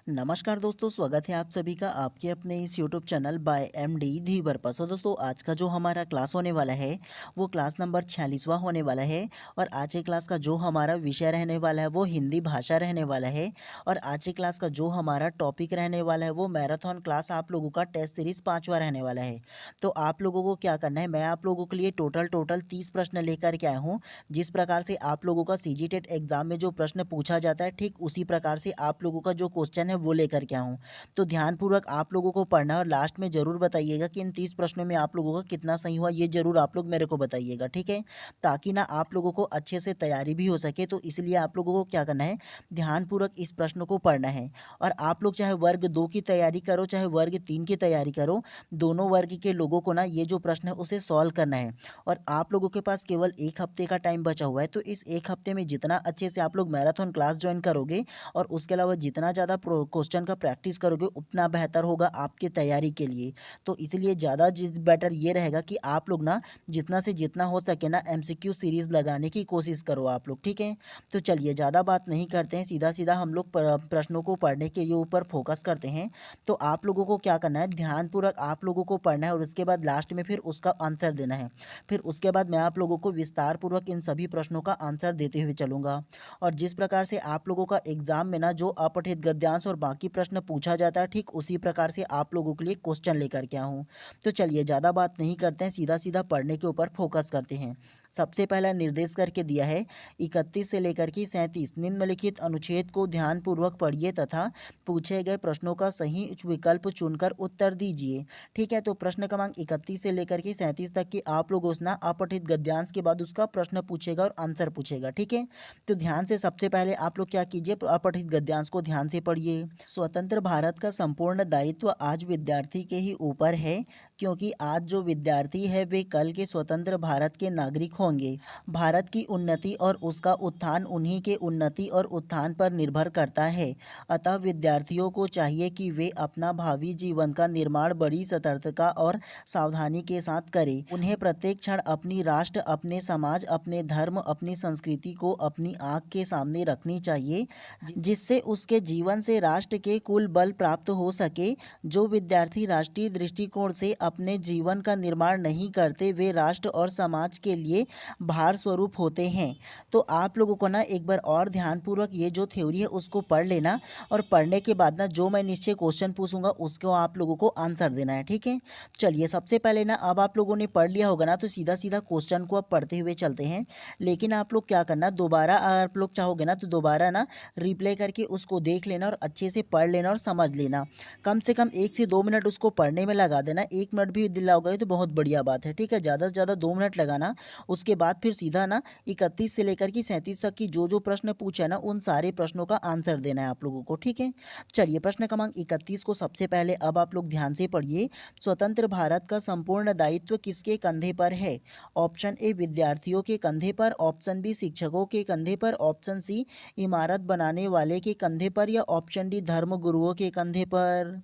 नमस्कार दोस्तों, स्वागत है आप सभी का आपके अपने इस यूट्यूब चैनल बाय एमडी धीवर पर। सो दोस्तों, आज का जो हमारा क्लास होने वाला है वो क्लास नंबर 46वां होने वाला है। और आज के क्लास का जो हमारा विषय रहने वाला है वो हिंदी भाषा रहने वाला है। और आज के क्लास का जो हमारा टॉपिक रहने वाला है वो मैराथन क्लास आप लोगों का टेस्ट सीरीज 5वां रहने वाला है। तो आप लोगों को क्या करना है, मैं आप लोगों के लिए टोटल 30 प्रश्न लेकर के आया हूँ। जिस प्रकार से आप लोगों का सीजी टेट एग्जाम में जो प्रश्न पूछा जाता है, ठीक उसी प्रकार से आप लोगों का जो क्वेश्चन है वो लेकर के आऊँ। तो ध्यानपूर्वक आप लोगों को पढ़ना है और लास्ट में ज़रूर बताइएगा कि इन 30 प्रश्नों में आप लोगों का कितना सही हुआ, ये ज़रूर आप लोग मेरे को बताइएगा, ठीक है। ताकि ना आप लोगों को अच्छे से तैयारी भी हो सके। तो इसलिए आप लोगों को क्या करना है, ध्यानपूर्वक इस प्रश्न को पढ़ना है। और आप लोग चाहे वर्ग 2 की तैयारी करो चाहे वर्ग 3 की तैयारी करो, दोनों वर्ग के लोगों को ना ये जो प्रश्न है उसे सॉल्व करना है। और आप लोगों के पास केवल 1 हफ्ते का टाइम बचा हुआ है। तो इस 1 हफ्ते में जितना अच्छे से आप लोग मैराथन क्लास ज्वाइन करोगे और उसके अलावा जितना ज़्यादा क्वेश्चन का प्रैक्टिस करोगे उतना बेहतर होगा आपकी तैयारी के लिए। तो इसलिए ज़्यादा बेटर ये रहेगा कि आप लोग ना जितना से जितना हो सके ना एमसीक्यू सीरीज लगाने की कोशिश करो आप लोग, ठीक है। तो चलिए ज़्यादा बात नहीं करते हैं, सीधा सीधा हम लोग प्रश्नों को पढ़ने के लिए ऊपर फोकस करते हैं। तो आप लोगों को क्या करना है, ध्यानपूर्वक आप लोगों को पढ़ना है और उसके बाद लास्ट में फिर उसका आंसर देना है। फिर उसके बाद मैं आप लोगों को विस्तार पूर्वक इन सभी प्रश्नों का आंसर देते हुए चलूँगा। और जिस प्रकार से आप लोगों का एग्जाम में ना जो अपठित गद्यांश और बाकी प्रश्न पूछा जाता है, ठीक उसी प्रकार से आप लोगों के लिए क्वेश्चन लेकर के आया हूँ। तो चलिए ज़्यादा बात नहीं करते हैं, सीधा सीधा पढ़ने के ऊपर फोकस करते हैं। सबसे पहला निर्देश करके दिया है 31 से लेकर के 37 निम्नलिखित अनुच्छेद को ध्यानपूर्वक पढ़िए तथा पूछे गए प्रश्नों का सही विकल्प चुनकर उत्तर दीजिए। ठीक है, तो प्रश्न क्रमांक 31 से लेकर के 37 तक की आप लोगों से ना अपठित गद्यांश के बाद उसका प्रश्न पूछेगा और आंसर पूछेगा, ठीक है। तो ध्यान से सबसे पहले आप लोग क्या कीजिए, अपठित गद्यांश को ध्यान से पढ़िए। स्वतंत्र भारत का संपूर्ण दायित्व आज विद्यार्थी के ही ऊपर है, क्योंकि आज जो विद्यार्थी है वे कल के स्वतंत्र भारत के नागरिक होंगे। भारत की उन्नति और उसका उत्थान उन्हीं के उन्नति और उत्थान पर निर्भर करता है। अतः विद्यार्थियों को चाहिए कि वे अपना भावी जीवन का निर्माण बड़ी सतर्कता और सावधानी के साथ करें। उन्हें प्रत्येक क्षण अपनी राष्ट्र, अपने समाज, अपने धर्म, अपनी संस्कृति को अपनी आँख के सामने रखनी चाहिए, जिससे उसके जीवन से राष्ट्र के कुल बल प्राप्त हो सके। जो विद्यार्थी राष्ट्रीय दृष्टिकोण से अपने जीवन का निर्माण नहीं करते वे राष्ट्र और समाज के लिए भार स्वरूप होते हैं। तो आप लोगों को ना एक बार और ध्यानपूर्वक ये जो थ्योरी है उसको पढ़ लेना। और पढ़ने के बाद ना जो मैं नीचे क्वेश्चन पूछूंगा उसको आप लोगों को आंसर देना है, ठीक है। चलिए सबसे पहले ना अब आप लोगों ने पढ़ लिया होगा ना, तो सीधा सीधा क्वेश्चन को अब पढ़ते हुए चलते हैं। लेकिन आप लोग क्या करना, दोबारा आप लोग चाहोगे ना तो दोबारा ना रिप्ले करके उसको देख लेना और अच्छे से पढ़ लेना और समझ लेना। कम से कम 1 से 2 मिनट उसको पढ़ने में लगा देना। 1 मिनट भी दिलाओगे तो बहुत बढ़िया बात है, ठीक है। ज़्यादा से ज़्यादा 2 मिनट लगाना। उसके बाद फिर सीधा ना 31 से लेकर के 37 तक की जो जो प्रश्न पूछा है ना उन सारे प्रश्नों का आंसर देना है आप लोगों को, ठीक है। चलिए प्रश्न क्रमांक 31 को सबसे पहले अब आप लोग ध्यान से पढ़िए। स्वतंत्र भारत का संपूर्ण दायित्व किसके कंधे पर है? ऑप्शन ए विद्यार्थियों के कंधे पर, ऑप्शन बी शिक्षकों के कंधे पर, ऑप्शन सी इमारत बनाने वाले के कंधे पर, या ऑप्शन डी धर्म गुरुओं के कंधे पर।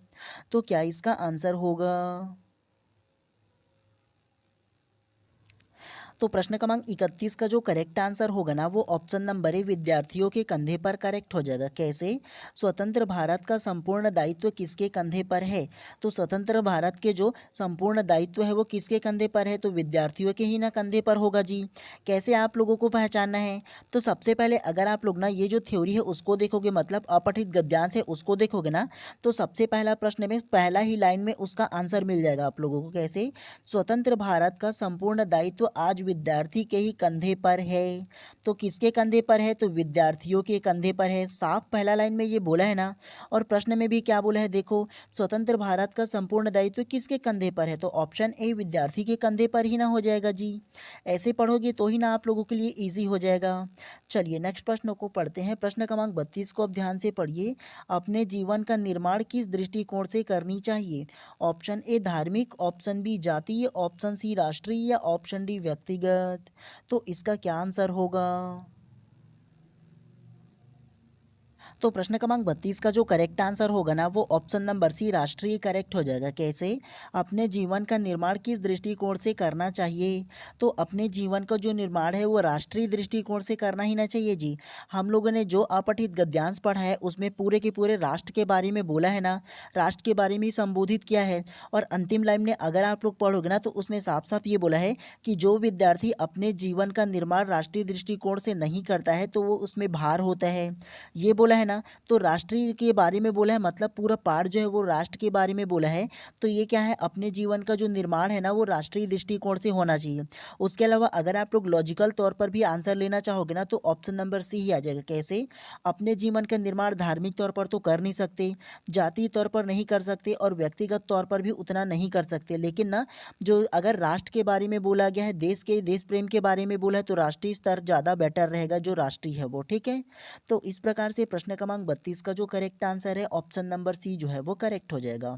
तो क्या इसका आंसर होगा? तो प्रश्न क्रमांक 31 का जो करेक्ट आंसर होगा ना वो ऑप्शन नंबर ए विद्यार्थियों के कंधे पर करेक्ट हो जाएगा। कैसे? स्वतंत्र भारत का संपूर्ण दायित्व किसके कंधे पर है? तो स्वतंत्र भारत के जो संपूर्ण दायित्व है वो किसके कंधे पर है? तो विद्यार्थियों के ही ना कंधे पर होगा जी। कैसे आप लोगों को पहचानना है? तो सबसे पहले अगर आप लोग ना ये जो थ्योरी है उसको देखोगे, मतलब अपठित गद्यांश है उसको देखोगे ना, तो सबसे पहला प्रश्न में पहला ही लाइन में उसका आंसर मिल जाएगा आप लोगों को। कैसे? स्वतंत्र भारत का संपूर्ण दायित्व आज विद्यार्थी के ही कंधे पर है। तो किसके कंधे पर है? तो विद्यार्थियों के कंधे पर है। साफ पहला लाइन में ये बोला है ना। और प्रश्न में भी क्या बोला है देखो, स्वतंत्र भारत का संपूर्ण दायित्व किसके कंधे पर है? तो ऑप्शन ए विद्यार्थी के कंधे पर ही ना हो जाएगा जी। ऐसे पढ़ोगे तो ही ना आप लोगों के लिए ईजी हो जाएगा। चलिए नेक्स्ट प्रश्न को पढ़ते हैं। प्रश्न क्रमांक 32 को अब ध्यान से पढ़िए। अपने जीवन का निर्माण किस दृष्टिकोण से करनी चाहिए? ऑप्शन ए धार्मिक, ऑप्शन बी जातीय, ऑप्शन सी राष्ट्रीय, या ऑप्शन डी व्यक्तिगत। तो इसका क्या आंसर होगा? तो प्रश्न क्रमांक 32 का जो करेक्ट आंसर होगा ना वो ऑप्शन नंबर सी राष्ट्रीय करेक्ट हो जाएगा। कैसे? अपने जीवन का निर्माण किस दृष्टिकोण से करना चाहिए? तो अपने जीवन का जो निर्माण है वो राष्ट्रीय दृष्टिकोण से करना ही ना चाहिए जी। हम लोगों ने जो अपठित गद्यांश पढ़ा है उसमें पूरे के पूरे राष्ट्र के बारे में बोला है ना, राष्ट्र के बारे में ही संबोधित किया है। और अंतिम लाइन में अगर आप लोग पढ़ोगे ना तो उसमें साफ साफ ये बोला है कि जो विद्यार्थी अपने जीवन का निर्माण राष्ट्रीय दृष्टिकोण से नहीं करता है तो वो उसमें भार होता है, ये बोला है ना। तो राष्ट्रीय के बारे में बोला है मतलब पूरा पाठ जो है वो राष्ट्र के बारे में बोला है। तो ये क्या है, अपने जीवन का जो निर्माण है ना वो राष्ट्रीय दृष्टिकोण से होना चाहिए। उसके अलावा अगर आप लोग लॉजिकल तौर पर भी आंसर लेना चाहोगे ना तो ऑप्शन नंबर सी ही आ जाएगा। कैसे? अपने जीवन का निर्माण धार्मिक तौर पर तो कर नहीं सकते, जातीय तौर पर नहीं कर सकते और व्यक्तिगत तौर पर भी उतना नहीं कर सकते, लेकिन ना जो अगर राष्ट्र के बारे में बोला गया है, देश प्रेम के बारे में बोला है तो राष्ट्रीय स्तर ज़्यादा बेटर रहेगा, जो राष्ट्रीय है वो। ठीक है, तो इस प्रकार से प्रश्न क्रमांक 32 का जो करेक्ट आंसर है ऑप्शन नंबर सी जो है वो करेक्ट हो जाएगा।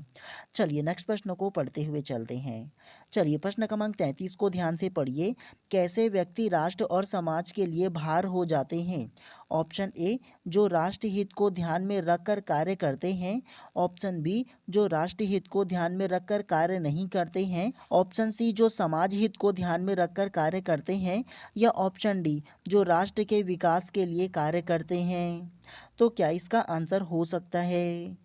चलिए नेक्स्ट प्रश्न को पढ़ते हुए चलते हैं। चलिए प्रश्न क्रमांक 33 को ध्यान से पढ़िए। कैसे व्यक्ति राष्ट्र और समाज के लिए भार हो जाते हैं? ऑप्शन ए, जो राष्ट्र हित को ध्यान में रखकर कार्य करते हैं। ऑप्शन बी, जो राष्ट्र हित को ध्यान में रखकर कार्य नहीं करते हैं। ऑप्शन सी, जो समाज हित को ध्यान में रखकर कार्य करते हैं। या ऑप्शन डी, जो राष्ट्र के विकास के लिए कार्य करते हैं। तो क्या इसका आंसर हो सकता है?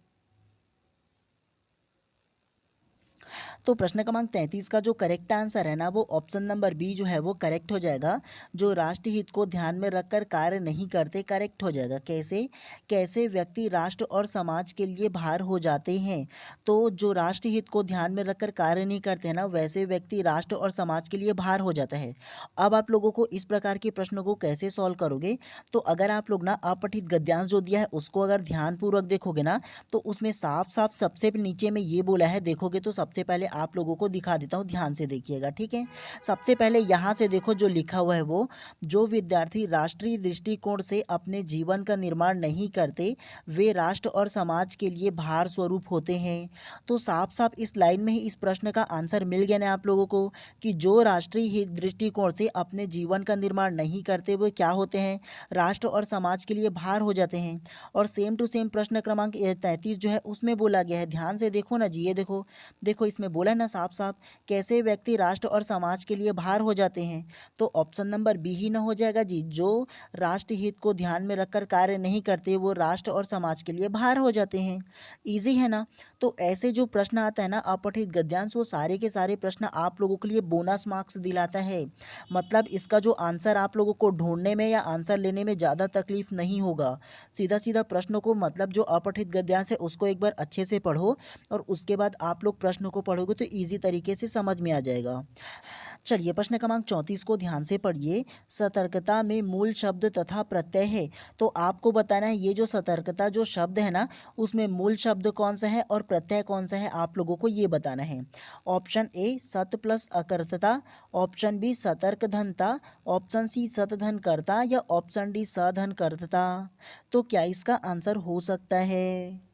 तो प्रश्न क्रमांक 33 का जो करेक्ट आंसर है ना वो ऑप्शन नंबर बी जो है वो करेक्ट हो जाएगा। जो राष्ट्र हित को ध्यान में रखकर कार्य नहीं करते, करेक्ट हो जाएगा। कैसे? कैसे व्यक्ति राष्ट्र और समाज के लिए भार हो जाते हैं? तो जो राष्ट्र हित को ध्यान में रखकर कार्य नहीं करते हैं ना वैसे व्यक्ति राष्ट्र और समाज के लिए भार हो जाता है। अब आप लोगों को इस प्रकार के प्रश्नों को कैसे सॉल्व करोगे? तो अगर आप लोग ना अपठित गद्यांश जो दिया है उसको अगर ध्यानपूर्वक देखोगे ना तो उसमें साफ साफ सबसे नीचे में ये बोला है, देखोगे तो सबसे पहले आप लोगों को दिखा देता हूँ, ध्यान से देखिएगा। ठीक है, सबसे पहले यहाँ से देखो जो लिखा हुआ है वो, जो विद्यार्थी राष्ट्रीय दृष्टिकोण से अपने जीवन का निर्माण नहीं करते वे राष्ट्र और समाज के लिए भार स्वरूप होते हैं। तो साफ साफ इस लाइन में ही इस प्रश्न का आंसर मिल गया ना आप लोगों को कि जो राष्ट्रीय दृष्टिकोण से अपने जीवन का निर्माण नहीं करते वो क्या होते हैं, राष्ट्र और समाज के लिए भार हो जाते हैं। और सेम टू सेम प्रश्न क्रमांक 33 जो है उसमें बोला गया है, ध्यान से देखो ना जी, ये देखो देखो इसमें बोला है ना साफ साफ, कैसे व्यक्ति राष्ट्र और समाज के लिए भार हो जाते हैं। तो ऑप्शन नंबर बी ही ना हो जाएगा जी, जो राष्ट्र हित को ध्यान में रखकर कार्य नहीं करते वो राष्ट्र और समाज के लिए भार हो जाते हैं। इजी है ना। तो ऐसे जो प्रश्न आता है ना अपठित गद्यांश, वो सारे के सारे प्रश्न आप लोगों के लिए बोनस मार्क्स दिलाता है। मतलब इसका जो आंसर आप लोगों को ढूंढने में या आंसर लेने में ज़्यादा तकलीफ नहीं होगा। सीधा सीधा प्रश्नों को, मतलब जो अपठित गद्यांश है उसको एक बार अच्छे से पढ़ो और उसके बाद आप लोग प्रश्नों को पढ़ोगे तो ईजी तरीके से समझ में आ जाएगा। चलिए प्रश्न क्रमांक 34 को ध्यान से पढ़िए। सतर्कता में मूल शब्द तथा प्रत्यय है। तो आपको बताना है ये जो सतर्कता जो शब्द है ना उसमें मूल शब्द कौन सा है और प्रत्यय कौन सा है, आप लोगों को ये बताना है। ऑप्शन ए सत प्लस अकर्तता, ऑप्शन बी सतर्क धनता, ऑप्शन सी सतधन करता या ऑप्शन डी सधन करता। तो क्या इसका आंसर हो सकता है?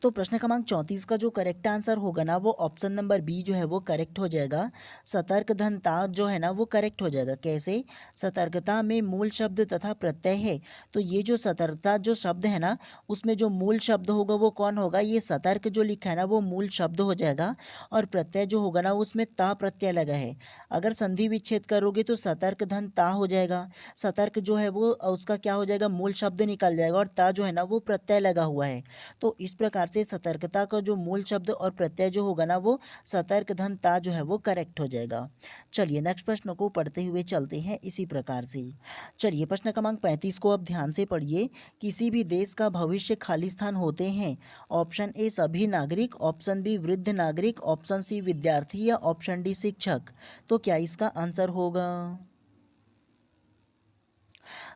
तो प्रश्न क्रमांक 34 का जो करेक्ट आंसर होगा ना वो ऑप्शन नंबर बी जो है वो करेक्ट हो जाएगा। सतर्क धनता जो है ना वो करेक्ट हो जाएगा। कैसे? सतर्कता में मूल शब्द तथा प्रत्यय है। तो ये जो सतर्कता जो शब्द है ना उसमें जो मूल शब्द होगा वो कौन होगा, ये सतर्क जो लिखा है ना वो मूल शब्द हो जाएगा। और प्रत्यय जो होगा ना उसमें ता प्रत्यय लगा है। अगर संधि विच्छेद करोगे तो सतर्क धन ता हो जाएगा। सतर्क जो है वो उसका क्या हो जाएगा, मूल शब्द निकल जाएगा और ता जो है ना वो प्रत्यय लगा हुआ है। तो इस प्रकार से सतर्कता का जो मूल शब्द और प्रत्यय जो होगा ना वो सतर्क धन ता जो है वो करेक्ट हो जाएगा। चलिए नेक्स्ट प्रश्न को पढ़ते हुए चलते हैं इसी प्रकार से। चलिए प्रश्न क्रमांक 35 को अब ध्यान से पढ़िए। किसी भी देश का भविष्य खालिस्तान होते हैं। ऑप्शन ए सभी नागरिक, ऑप्शन बी वृद्ध नागरिक, ऑप्शन सी विद्यार्थी या ऑप्शन डी शिक्षक। तो क्या इसका आंसर होगा?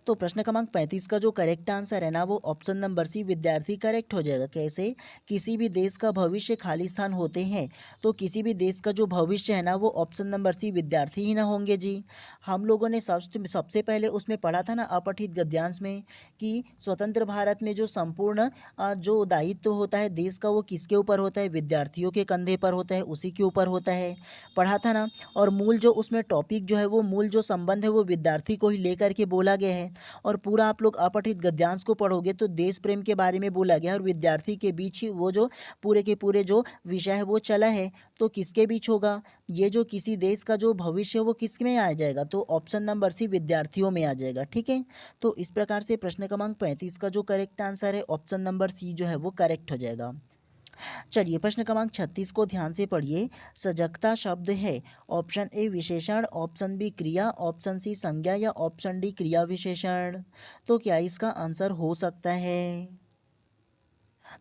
तो प्रश्न क्रमांक 35 का जो करेक्ट आंसर है ना वो ऑप्शन नंबर सी विद्यार्थी करेक्ट हो जाएगा। कैसे? किसी भी देश का भविष्य खालिस्तान होते हैं। तो किसी भी देश का जो भविष्य है ना वो ऑप्शन नंबर सी विद्यार्थी ही ना होंगे जी। हम लोगों ने सबसे पहले उसमें पढ़ा था ना अपठित गद्यांश में कि स्वतंत्र भारत में जो संपूर्ण जो दायित्व होता है देश का वो किसके ऊपर होता है, विद्यार्थियों के कंधे पर होता है, उसी के ऊपर होता है, पढ़ा था ना। और मूल जो उसमें टॉपिक जो है वो मूल जो संबंध है वो विद्यार्थी को ही लेकर के बोला गया है। और पूरा आप लोग अपठित गद्यांश को पढ़ोगे तो देश प्रेम के बारे में बोला गया है और विद्यार्थी के बीच ही वो जो पूरे के पूरे जो विषय है वो चला है। तो किसके बीच होगा ये जो किसी देश का जो भविष्य है वो किस में आ जाएगा, तो ऑप्शन नंबर सी विद्यार्थियों में आ जाएगा। ठीक है, तो इस प्रकार से प्रश्न क्रमांक 35 का जो करेक्ट आंसर है ऑप्शन नंबर सी जो है वो करेक्ट हो जाएगा। चलिए प्रश्न क्रमांक 36 को ध्यान से पढ़िए। सजगता शब्द है ऑप्शन ए विशेषण, ऑप्शन बी क्रिया, ऑप्शन सी संज्ञा या ऑप्शन डी क्रिया विशेषण। तो क्या इसका आंसर हो सकता है?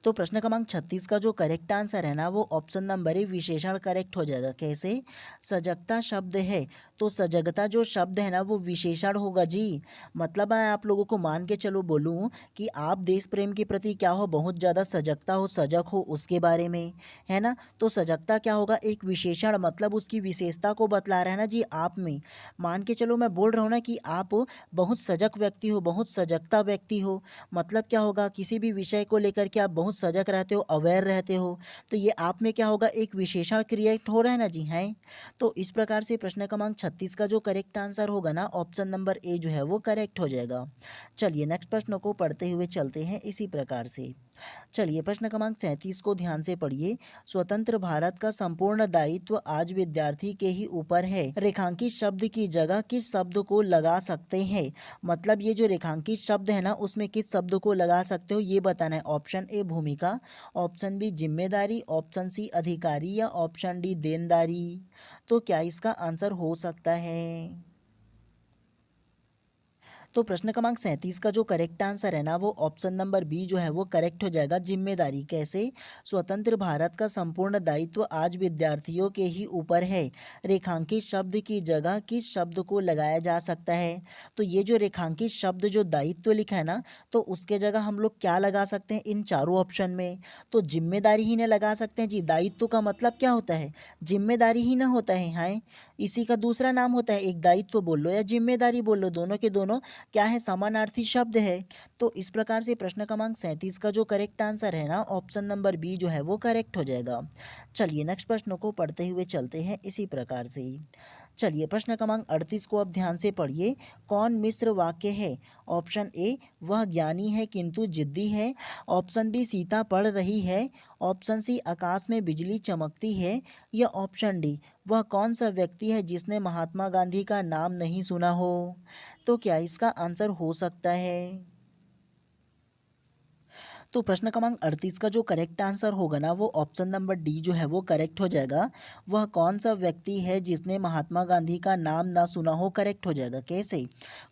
तो प्रश्न क्रमांक 36 का जो करेक्ट आंसर है ना वो ऑप्शन नंबर ए विशेषण करेक्ट हो जाएगा। कैसे? सजगता शब्द है तो सजगता जो शब्द है ना वो विशेषण होगा जी। मतलब मैं आप लोगों को मान के चलो बोलूँ कि आप देश प्रेम के प्रति क्या हो, बहुत ज़्यादा सजगता हो, सजग हो उसके बारे में, है ना। तो सजगता क्या होगा, एक विशेषण, मतलब उसकी विशेषता को बतला रहा है ना जी आप में। मान के चलो मैं बोल रहा हूँ ना कि आप बहुत सजग व्यक्ति हो, बहुत सजगता व्यक्ति हो, मतलब क्या होगा किसी भी विषय को लेकर के आप बहुत सजग रहते हो, अवेयर रहते हो, तो ये आप में क्या होगा, एक विशेषण क्रिएट हो रहा है ना जी। हैं तो इस प्रकार से प्रश्न क्रमांक 36 का जो करेक्ट आंसर होगा ना ऑप्शन नंबर ए जो है वो करेक्ट हो जाएगा। चलिए नेक्स्ट प्रश्न को पढ़ते हुए चलते हैं इसी प्रकार से। चलिए प्रश्न क्रमांक 37 को ध्यान से पढ़िए। स्वतंत्र भारत का संपूर्ण दायित्व आज विद्यार्थी के ही ऊपर है, रेखांकित शब्द की जगह किस शब्द को लगा सकते हैं। मतलब ये जो रेखांकित शब्द है ना उसमें किस शब्द को लगा सकते हो ये बताना है। ऑप्शन ए भूमिका, ऑप्शन बी जिम्मेदारी, ऑप्शन सी अधिकारी या ऑप्शन डी देनदारी। तो क्या इसका आंसर हो सकता है? तो प्रश्न क्रमांक 37 का जो करेक्ट आंसर है ना वो ऑप्शन नंबर बी जो है वो करेक्ट हो जाएगा, जिम्मेदारी। कैसे? स्वतंत्र भारत का संपूर्ण दायित्व आज विद्यार्थियों के ही ऊपर है, रेखांकित शब्द की जगह किस शब्द को लगाया जा सकता है। तो ये जो रेखांकित शब्द जो दायित्व लिखा है ना तो उसके जगह हम लोग क्या लगा सकते हैं इन चारों ऑप्शन में, तो जिम्मेदारी ही ना लगा सकते हैं जी। दायित्व का मतलब क्या होता है, जिम्मेदारी ही ना होता है। हाँ, इसी का दूसरा नाम होता है, एक दायित्व बोल लो या जिम्मेदारी बोल लो, दोनों के दोनों क्या है, समानार्थी शब्द है। तो इस प्रकार से प्रश्न क्रमांक 37 का जो करेक्ट आंसर है ना ऑप्शन नंबर बी जो है वो करेक्ट हो जाएगा। चलिए नेक्स्ट प्रश्न को पढ़ते हुए चलते हैं इसी प्रकार से। चलिए प्रश्न क्रमांक 38 को अब ध्यान से पढ़िए। कौन मिश्र वाक्य है? ऑप्शन ए वह ज्ञानी है किंतु जिद्दी है, ऑप्शन बी सीता पढ़ रही है, ऑप्शन सी आकाश में बिजली चमकती है या ऑप्शन डी वह कौन सा व्यक्ति है जिसने महात्मा गांधी का नाम नहीं सुना हो। तो क्या इसका आंसर हो सकता है? तो प्रश्न क्रमांक 38 का जो करेक्ट आंसर होगा ना वो ऑप्शन नंबर डी जो है वो करेक्ट हो जाएगा। वह कौन सा व्यक्ति है जिसने महात्मा गांधी का नाम ना सुना हो, करेक्ट हो जाएगा। कैसे?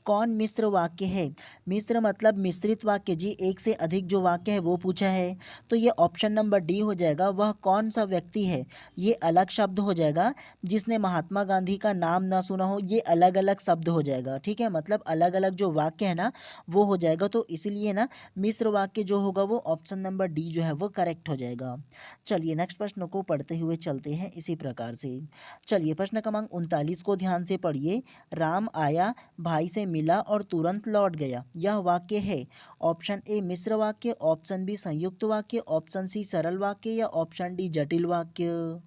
कौन मिश्र वाक्य है? मिश्र मतलब मिश्रित वाक्य जी, एक से अधिक जो वाक्य है वो पूछा है, तो ये ऑप्शन नंबर डी हो जाएगा। वह कौन सा व्यक्ति है ये अलग शब्द हो जाएगा, जिसने महात्मा गांधी का नाम ना सुना हो ये अलग अलग शब्द हो जाएगा। ठीक है, मतलब अलग अलग जो वाक्य है ना वो हो जाएगा, तो इसीलिए ना मिश्र वाक्य जो होगा वो ऑप्शन नंबर डी जो है वो करेक्ट हो जाएगा। चलिए नेक्स्ट प्रश्न को पढ़ते हुए चलते हैं इसी प्रकार से। चलिए प्रश्न क्रमांक 39 को ध्यान से पढ़िए। राम आया, भाई से मिला और तुरंत लौट गया, यह वाक्य है। ऑप्शन ए मिश्र वाक्य, ऑप्शन बी संयुक्त वाक्य, ऑप्शन सी सरल वाक्य या ऑप्शन डी जटिल वाक्य।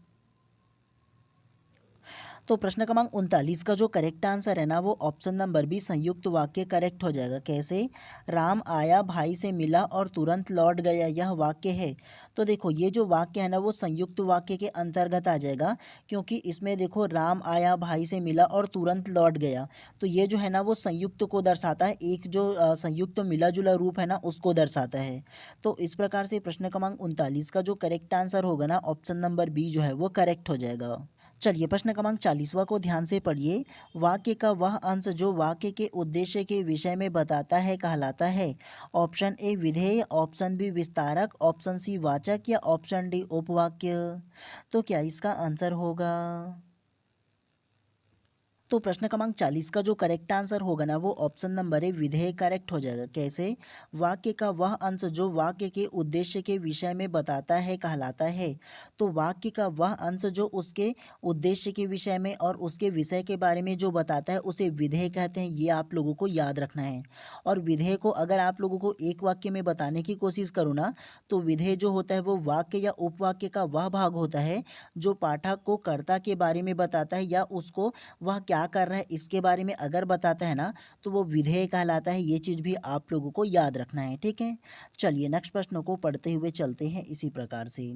तो प्रश्न क्रमांक 39 का जो करेक्ट आंसर है ना वो ऑप्शन नंबर बी संयुक्त वाक्य करेक्ट हो जाएगा। कैसे? राम आया, भाई से मिला और तुरंत लौट गया, यह वाक्य है। तो देखो ये जो वाक्य है ना वो संयुक्त वाक्य के अंतर्गत आ जाएगा, क्योंकि इसमें देखो राम आया, भाई से मिला और तुरंत लौट गया, तो ये जो है ना वो संयुक्त को दर्शाता है, एक जो संयुक्त मिला जुला रूप है ना उसको दर्शाता है। तो इस प्रकार से प्रश्न क्रमांक 39 का जो करेक्ट आंसर होगा ना ऑप्शन नंबर बी जो है वो करेक्ट हो जाएगा। चलिए प्रश्न क्रमांक 40वां को ध्यान से पढ़िए। वाक्य का वह अंश जो वाक्य के उद्देश्य के विषय में बताता है कहलाता है। ऑप्शन ए विधेय, ऑप्शन बी विस्तारक, ऑप्शन सी वाचक या ऑप्शन डी उपवाक्य। तो क्या इसका आंसर होगा? तो प्रश्न क्रमांक 40 का जो करेक्ट आंसर होगा ना वो ऑप्शन नंबर ए विधेय करेक्ट हो जाएगा। कैसे? वाक्य का वह अंश जो वाक्य के उद्देश्य के विषय में बताता है कहलाता है। तो वाक्य का वह अंश जो उसके उद्देश्य के विषय में और उसके विषय के बारे में जो बताता है उसे विधेय कहते हैं, ये आप लोगों को याद रखना है। और विधेय को अगर आप लोगों को एक वाक्य में बताने की कोशिश करो ना तो विधेय जो होता है वो वाक्य या उपवाक्य का वह भाग होता है जो पाठक को कर्ता के बारे में बताता है या उसको वह क्या क्या कर रहा है इसके बारे में अगर बताता है ना तो वो विधेय कहलाता है। ये चीज़ भी आप लोगों को याद रखना है, ठीक है। चलिए नेक्स्ट प्रश्न को पढ़ते हुए चलते हैं इसी प्रकार से।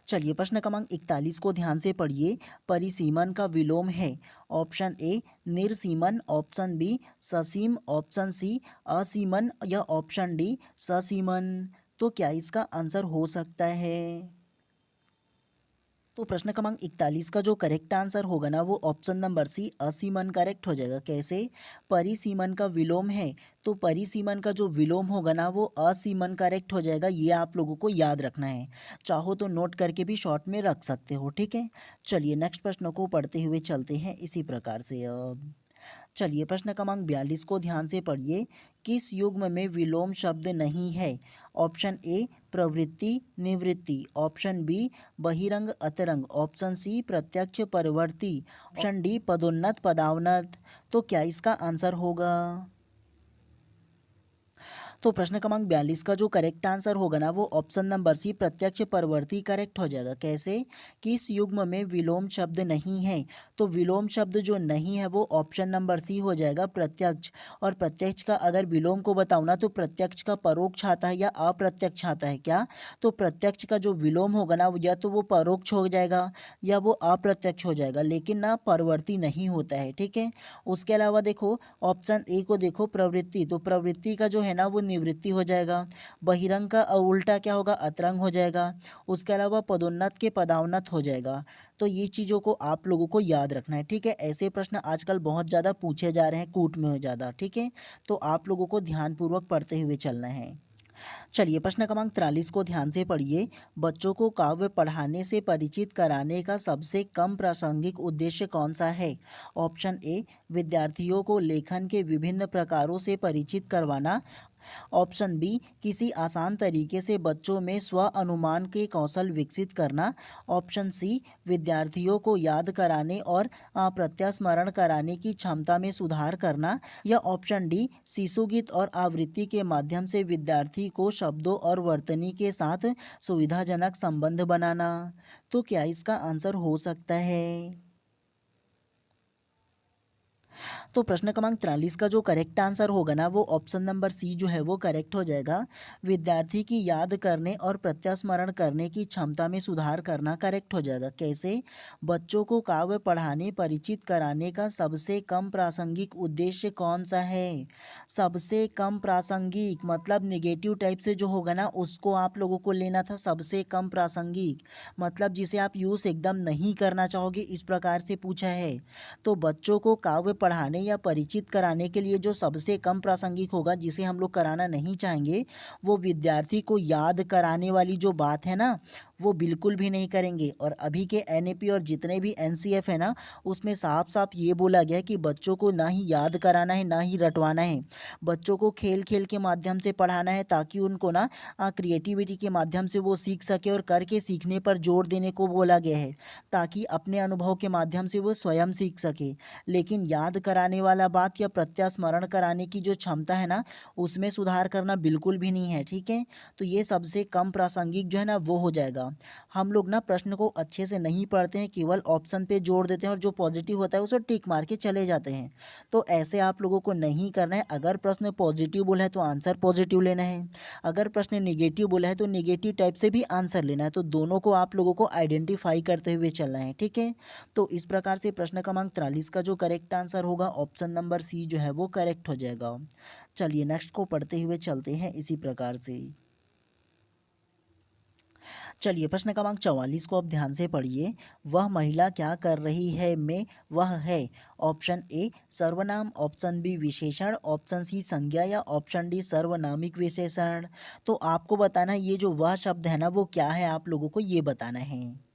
चलिए प्रश्न क्रमांक 41 को ध्यान से पढ़िए। परिसीमन का विलोम है। ऑप्शन ए निर्सीमन, ऑप्शन बी ससीम, ऑप्शन सी असीमन या ऑप्शन डी ससीमन। तो क्या इसका आंसर हो सकता है? तो प्रश्न क्रमांक 41 का जो करेक्ट आंसर होगा ना वो ऑप्शन नंबर सी असीमन करेक्ट हो जाएगा। कैसे? परिसीमन का विलोम है तो परिसीमन का जो विलोम होगा ना वो असीमन करेक्ट हो जाएगा। ये आप लोगों को याद रखना है, चाहो तो नोट करके भी शॉर्ट में रख सकते हो, ठीक है। चलिए नेक्स्ट प्रश्न को पढ़ते हुए चलते हैं इसी प्रकार से। अब चलिए प्रश्न क्रमांक 42 को ध्यान से पढ़िए। किस युग्म में विलोम शब्द नहीं है? ऑप्शन ए प्रवृत्ति निवृत्ति, ऑप्शन बी बहिरंग अतरंग, ऑप्शन सी प्रत्यक्ष परवर्ती, ऑप्शन डी पदोन्नत पदावनत। तो क्या इसका आंसर होगा? तो प्रश्न क्रमांक 42 का जो करेक्ट आंसर होगा ना वो ऑप्शन नंबर सी प्रत्यक्ष परवर्ती करेक्ट हो जाएगा। कैसे? किस युग्म में विलोम शब्द नहीं है? तो विलोम शब्द जो नहीं है वो ऑप्शन नंबर सी हो जाएगा प्रत्यक्ष। और प्रत्यक्ष का अगर विलोम को बताऊँ ना तो प्रत्यक्ष का परोक्ष आता है या अप्रत्यक्ष आता है। क्या? तो प्रत्यक्ष का जो विलोम होगा ना या तो वो परोक्ष हो जाएगा या वो अप्रत्यक्ष हो जाएगा, लेकिन ना परवर्ती नहीं होता है, ठीक है। उसके अलावा देखो ऑप्शन ए को देखो प्रवृत्ति, तो प्रवृत्ति का जो है ना वो निवृत्ति हो जाएगा। बहिरंग का उल्टा क्या होगा? अतरंग हो जाएगा। उसके अलावा पदोन्नत के पदावनत हो जाएगा। तो ये चीज़ों को आप लोगों को याद रखना है, ठीक है। ऐसे प्रश्न आजकल बहुत ज़्यादा पूछे जा रहे हैं, कूट में हो ज़्यादा, ठीक है। तो आप लोगों को ध्यानपूर्वक पढ़ते हुए चलना है। चलिए प्रश्न क्रमांक 43 को ध्यान से पढ़िए। बच्चों को काव्य पढ़ाने से परिचित कराने का सबसे कम प्रासंगिक उद्देश्य कौन सा है? ऑप्शन ए विद्यार्थियों को लेखन के विभिन्न प्रकारों से परिचित करवाना, ऑप्शन बी किसी आसान तरीके से बच्चों में स्व अनुमान के कौशल विकसित करना, ऑप्शन सी विद्यार्थियों को याद कराने और प्रत्यास्मरण कराने की क्षमता में सुधार करना, या ऑप्शन डी शिशु गीत और आवृत्ति के माध्यम से विद्यार्थी को शब्दों और वर्तनी के साथ सुविधाजनक संबंध बनाना। तो क्या इसका आंसर हो सकता है? तो प्रश्न क्रमांक 43 का जो करेक्ट आंसर होगा ना वो ऑप्शन नंबर सी जो है वो करेक्ट हो जाएगा। विद्यार्थी की याद करने और प्रत्यास्मरण करने की क्षमता में सुधार करना करेक्ट हो जाएगा। कैसे? बच्चों को काव्य पढ़ाने परिचित कराने का सबसे कम प्रासंगिक उद्देश्य कौन सा है? सबसे कम प्रासंगिक मतलब निगेटिव टाइप से जो होगा ना उसको आप लोगों को लेना था। सबसे कम प्रासंगिक मतलब जिसे आप यूज़ एकदम नहीं करना चाहोगे, इस प्रकार से पूछा है। तो बच्चों को काव्य पढ़ाने या परिचित कराने के लिए जो सबसे कम प्रासंगिक होगा, जिसे हम लोग कराना नहीं चाहेंगे, वो विद्यार्थी को याद कराने वाली जो बात है ना वो बिल्कुल भी नहीं करेंगे। और अभी के एनएपी और जितने भी एनसीएफ है ना उसमें साफ साफ ये बोला गया है कि बच्चों को ना ही याद कराना है ना ही रटवाना है। बच्चों को खेल खेल के माध्यम से पढ़ाना है ताकि उनको ना क्रिएटिविटी के माध्यम से वो सीख सके, और करके सीखने पर जोर देने को बोला गया है ताकि अपने अनुभव के माध्यम से वो स्वयं सीख सके। लेकिन याद कराने वाला बात या प्रत्यास्मरण कराने की जो क्षमता है ना उसमें सुधार करना बिल्कुल भी नहीं है, ठीक है। तो ये सबसे कम प्रासंगिक जो है ना वो हो जाएगा। हम लोग ना प्रश्न को अच्छे से नहीं पढ़ते हैं, केवल ऑप्शन पे जोड़ देते हैं और जो पॉजिटिव होता है उसे टिक मार के चले जाते हैं। तो ऐसे आप लोगों को नहीं करना है। अगर प्रश्न पॉजिटिव बोला है तो आंसर पॉजिटिव लेना है, अगर प्रश्न निगेटिव बोला है तो निगेटिव टाइप से भी आंसर लेना है। तो दोनों को आप लोगों को आइडेंटिफाई करते हुए चलना है, ठीक है। तो इस प्रकार से प्रश्न क्रमांक 43 का जो करेक्ट आंसर होगा ऑप्शन नंबर सी जो है वो करेक्ट हो जाएगा। चलिए नेक्स्ट को पढ़ते हुए चलते हैं इसी प्रकार से। चलिए प्रश्न क्रमांक 44 को आप ध्यान से पढ़िए। वह महिला क्या कर रही है में वह है। ऑप्शन ए सर्वनाम, ऑप्शन बी विशेषण, ऑप्शन सी संज्ञा, या ऑप्शन डी सर्वनामिक विशेषण। तो आपको बताना है ये जो वह शब्द है ना वो क्या है, आप लोगों को ये बताना है।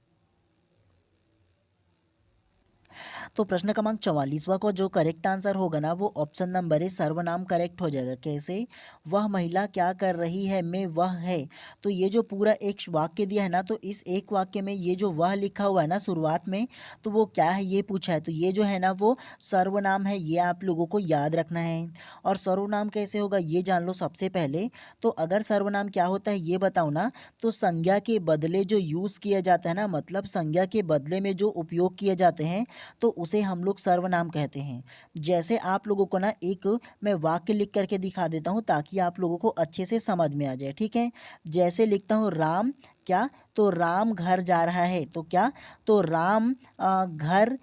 तो प्रश्न क्रमांक 44वां को जो करेक्ट आंसर होगा ना वो ऑप्शन नंबर ए सर्वनाम करेक्ट हो जाएगा। कैसे? वह महिला क्या कर रही है में वह है। तो ये जो पूरा एक वाक्य दिया है ना तो इस एक वाक्य में ये जो वह लिखा हुआ है ना शुरुआत में, तो वो क्या है ये पूछा है। तो ये जो है ना वो सर्वनाम है, ये आप लोगों को याद रखना है। और सर्वनाम कैसे होगा ये जान लो सबसे पहले। तो अगर सर्वनाम क्या होता है ये बताओ ना, तो संज्ञा के बदले जो यूज़ किया जाता है ना, मतलब संज्ञा के बदले में जो उपयोग किए जाते हैं तो उसे हम लोग सर्वनाम कहते हैं। जैसे आप लोगों को ना एक मैं वाक्य लिख करके दिखा देता हूँ ताकि आप लोगों को अच्छे से समझ में आ जाए, ठीक है। जैसे लिखता हूँ राम क्या, तो राम घर जा रहा है, तो क्या, तो राम घर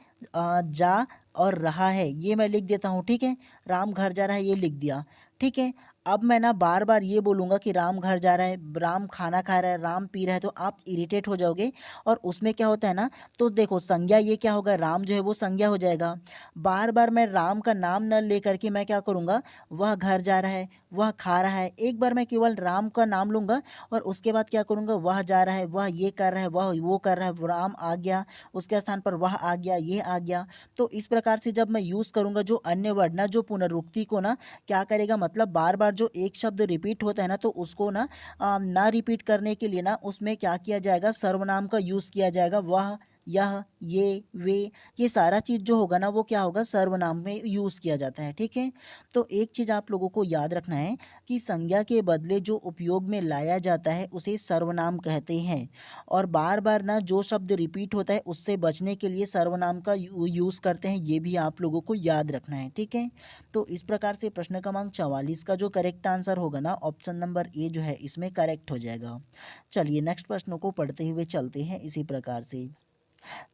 जा और रहा है, ये मैं लिख देता हूँ, ठीक है। राम घर जा रहा है ये लिख दिया, ठीक है। अब मैं ना बार बार ये बोलूँगा कि राम घर जा रहा है, राम खाना खा रहा है, राम पी रहा है, तो आप इरिटेट हो जाओगे। और उसमें क्या होता है ना, तो देखो संज्ञा ये क्या होगा, राम जो है वो संज्ञा हो जाएगा। बार बार मैं राम का नाम न ले करके मैं क्या करूँगा, वह घर जा रहा है, वह खा रहा है, एक बार मैं केवल राम का नाम लूँगा और उसके बाद क्या करूँगा, वह जा रहा है, वह ये कर रहा है, वह वो कर रहा है, वो राम आ गया, उसके स्थान पर वह आ गया, ये आ गया। तो इस प्रकार से जब मैं यूज़ करूँगा जो अन्य वर्ड ना, जो पुनरुक्ति को ना क्या करेगा, मतलब बार बार जो एक शब्द रिपीट होता है ना, तो उसको ना रिपीट करने के लिए ना उसमें क्या किया जाएगा, सर्वनाम का यूज़ किया जाएगा। वह, यह, ये, वे, ये सारा चीज़ जो होगा ना वो क्या होगा, सर्वनाम में यूज़ किया जाता है, ठीक है। तो एक चीज़ आप लोगों को याद रखना है कि संज्ञा के बदले जो उपयोग में लाया जाता है उसे सर्वनाम कहते हैं। और बार बार ना जो शब्द रिपीट होता है उससे बचने के लिए सर्वनाम का यूज़ करते हैं, ये भी आप लोगों को याद रखना है, ठीक है। तो इस प्रकार से प्रश्न क्रमांक 44 का जो करेक्ट आंसर होगा ना, ऑप्शन नंबर ए जो है इसमें करेक्ट हो जाएगा। चलिए नेक्स्ट प्रश्नों को पढ़ते हुए चलते हैं इसी प्रकार से।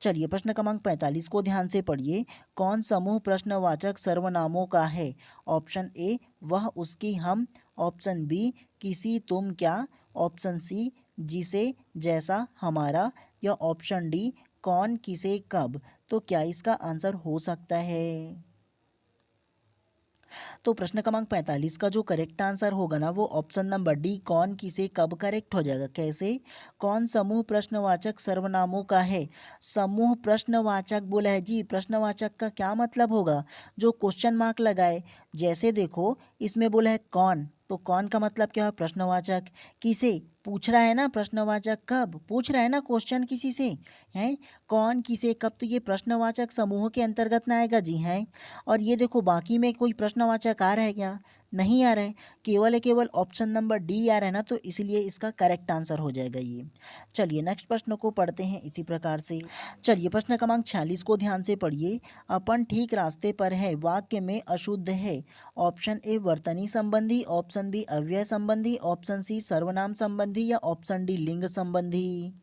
चलिए प्रश्न क्रमांक 45 को ध्यान से पढ़िए। कौन समूह प्रश्नवाचक सर्वनामों का है? ऑप्शन ए वह, उसकी, हम। ऑप्शन बी किसी, तुम, क्या। ऑप्शन सी जिसे, जैसा, हमारा। या ऑप्शन डी कौन, किसे, कब। तो क्या इसका आंसर हो सकता है? तो प्रश्न क्रमांक 45 का जो करेक्ट आंसर होगा ना वो ऑप्शन नंबर डी कौन, किसे, कब करेक्ट हो जाएगा। कैसे? कौन समूह प्रश्नवाचक सर्वनामों का है? समूह प्रश्नवाचक बोला है जी, प्रश्नवाचक का क्या मतलब होगा, जो क्वेश्चन मार्क लगाए। जैसे देखो इसमें बोला है कौन, तो कौन का मतलब क्या है, प्रश्नवाचक। किसे पूछ रहा है ना, प्रश्नवाचक। कब पूछ रहा है ना क्वेश्चन किसी से, है। कौन, किसे, कब, तो ये प्रश्नवाचक समूह के अंतर्गत ना आएगा जी, है। और ये देखो बाकी में कोई प्रश्नवाचक आ रहा है क्या, नहीं आ रहा है, केवल ऑप्शन नंबर डी आ रहा है ना, तो इसलिए इसका करेक्ट आंसर हो जाएगा ये। चलिए नेक्स्ट प्रश्न को पढ़ते हैं इसी प्रकार से। चलिए प्रश्न क्रमांक 46 को ध्यान से पढ़िए। अपन ठीक रास्ते पर है वाक्य में अशुद्ध है। ऑप्शन ए वर्तनी संबंधी, ऑप्शन बी अव्यय संबंधी, ऑप्शन सी सर्वनाम संबंधी, या ऑप्शन डी लिंग संबंधी।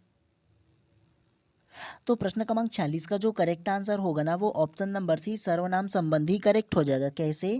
तो प्रश्न क्रमांक 46 का जो करेक्ट आंसर होगा ना वो ऑप्शन नंबर सी सर्वनाम संबंधी करेक्ट हो जाएगा। कैसे?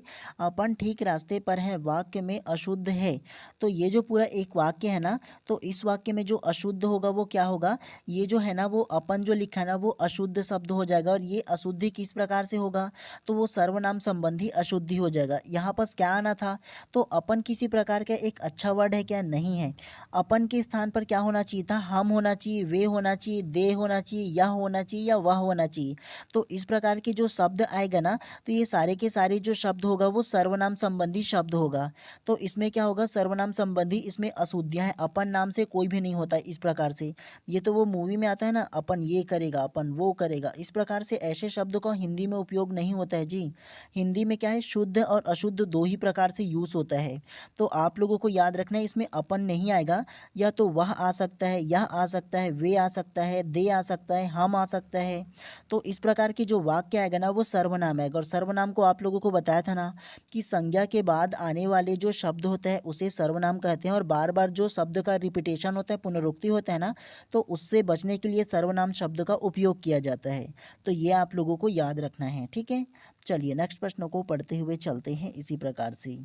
अपन ठीक रास्ते पर है वाक्य में अशुद्ध है, तो ये जो पूरा एक वाक्य है ना, तो इस वाक्य में जो अशुद्ध होगा वो क्या होगा, ये जो है ना वो अपन जो लिखा है ना वो अशुद्ध शब्द हो जाएगा। और ये अशुद्धि किस प्रकार से होगा, तो वो सर्वनाम संबंधी अशुद्धि हो जाएगा। यहाँ पर क्या आना था, तो अपन किसी प्रकार का एक अच्छा वर्ड है क्या, नहीं है। अपन के स्थान पर क्या होना चाहिए था, हम होना चाहिए, वे होना चाहिए, दे होना चाहिए, यह होना चाहिए, या वह होना चाहिए। तो इस प्रकार के जो शब्द आएगा ना, तो ये सारे के सारे जो शब्द होगा वो सर्वनाम संबंधी शब्द होगा। तो इसमें क्या होगा, सर्वनाम संबंधी, इसमें अशुद्धियां हैं, अपन नाम से कोई भी नहीं होता इस प्रकार से। ये तो वो मूवी में आता है ना, अपन ये करेगा, अपन वो करेगा, इस प्रकार से ऐसे शब्द का हिंदी में उपयोग नहीं होता है जी। हिंदी में क्या है, शुद्ध और अशुद्ध दो ही प्रकार से यूज होता है। तो आप लोगों को याद रखना है, इसमें अपन नहीं आएगा, या तो वह आ सकता है, यह आ सकता है, वे आ सकता है, दे आ सकता है, हम आ सकता है। तो इस प्रकार की जो वाक्य आएगा ना वो सर्वनाम आएगा। और सर्वनाम को आप लोगों को बताया था ना कि संज्ञा के बाद आने वाले जो शब्द होते हैं उसे सर्वनाम कहते हैं। और बार बार जो शब्द का रिपीटेशन होता है, पुनरुक्ति होता है ना, तो उससे बचने के लिए सर्वनाम शब्द का उपयोग किया जाता है। तो ये आप लोगों को याद रखना है, ठीक है। चलिए नेक्स्ट प्रश्न को पढ़ते हुए चलते हैं इसी प्रकार से।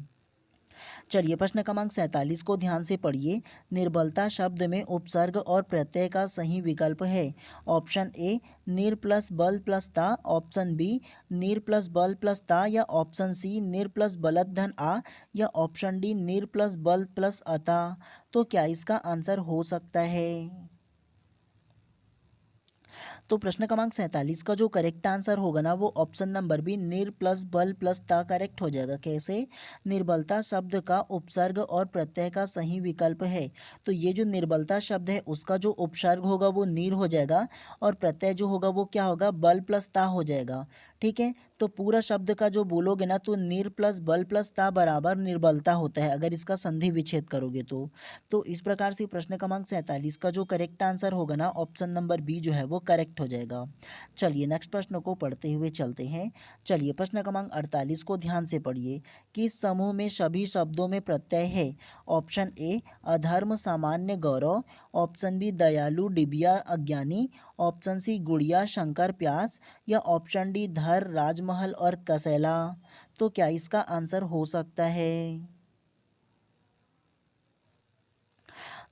चलिए प्रश्न क्रमांक 47 को ध्यान से पढ़िए। निर्बलता शब्द में उपसर्ग और प्रत्यय का सही विकल्प है। ऑप्शन ए निर प्लस बल प्लस ता, ऑप्शन बी निर प्लस बल प्लस ता, या ऑप्शन सी निर प्लस बलत धन आ, या ऑप्शन डी निर प्लस बल प्लस अता। तो क्या इसका आंसर हो सकता है? तो प्रश्न क्रमांक 47 का जो करेक्ट आंसर होगा ना वो ऑप्शन नंबर बी निर प्लस बल प्लस ता करेक्ट हो जाएगा। कैसे? निर्बलता शब्द का उपसर्ग और प्रत्यय का सही विकल्प है। तो ये जो निर्बलता शब्द है उसका जो उपसर्ग होगा वो नीर हो जाएगा, और प्रत्यय जो होगा वो क्या होगा, बल प्लस ता हो जाएगा, ठीक है। तो पूरा शब्द का जो बोलोगे ना तो निर प्लस बल प्लस ता बराबर निर्बलता होता है, अगर इसका संधि विच्छेद करोगे तो। इस प्रकार से प्रश्न क्रमांक 47 का जो करेक्ट आंसर होगा ना ऑप्शन नंबर बी जो है वो करेक्ट हो जाएगा। चलिए नेक्स्ट प्रश्न को पढ़ते हुए चलते हैं। चलिए प्रश्न क्रमांक 48 को ध्यान से पढ़िए। किस समूह में सभी शब्दों में प्रत्यय है? ऑप्शन ए अधर्म सामान्य गौरव, ऑप्शन बी दयालु डिबिया अज्ञानी, ऑप्शन सी गुड़िया शंकर प्यास, या ऑप्शन डी धर राजमहल और कसेला। तो क्या इसका आंसर हो सकता है?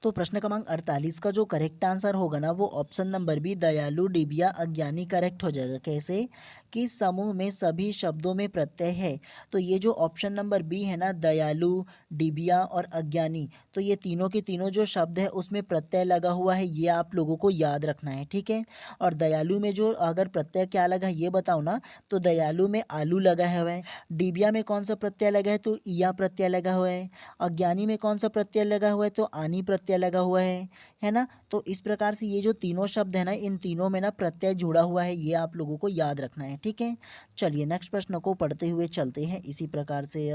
तो प्रश्न क्रमांक 48 का जो करेक्ट आंसर होगा ना वो ऑप्शन नंबर बी दयालु डिबिया अज्ञानी करेक्ट हो जाएगा। कैसे? कि समूह में सभी शब्दों में प्रत्यय है। तो ये जो ऑप्शन नंबर बी है ना दयालु डिबिया और अज्ञानी, तो ये तीनों के तीनों जो शब्द है उसमें प्रत्यय लगा हुआ है, ये आप लोगों को याद रखना है, ठीक है। और दयालु में जो अगर प्रत्यय क्या लगा है ये बताओ ना, तो दयालु में आलू लगा हुआ है। डिबिया में कौन सा प्रत्यय लगा है? तो ईया प्रत्यय लगा हुआ है। अज्ञानी में कौन सा प्रत्यय लगा हुआ है? तो आनी प्रत्यय लगा हुआ है ना। तो इस प्रकार से ये जो तीनों शब्द है ना, इन तीनों में ना प्रत्यय जुड़ा हुआ है, ये आप लोगों को याद रखना है, ठीक है। चलिए नेक्स्ट प्रश्न को पढ़ते हुए चलते हैं इसी प्रकार से।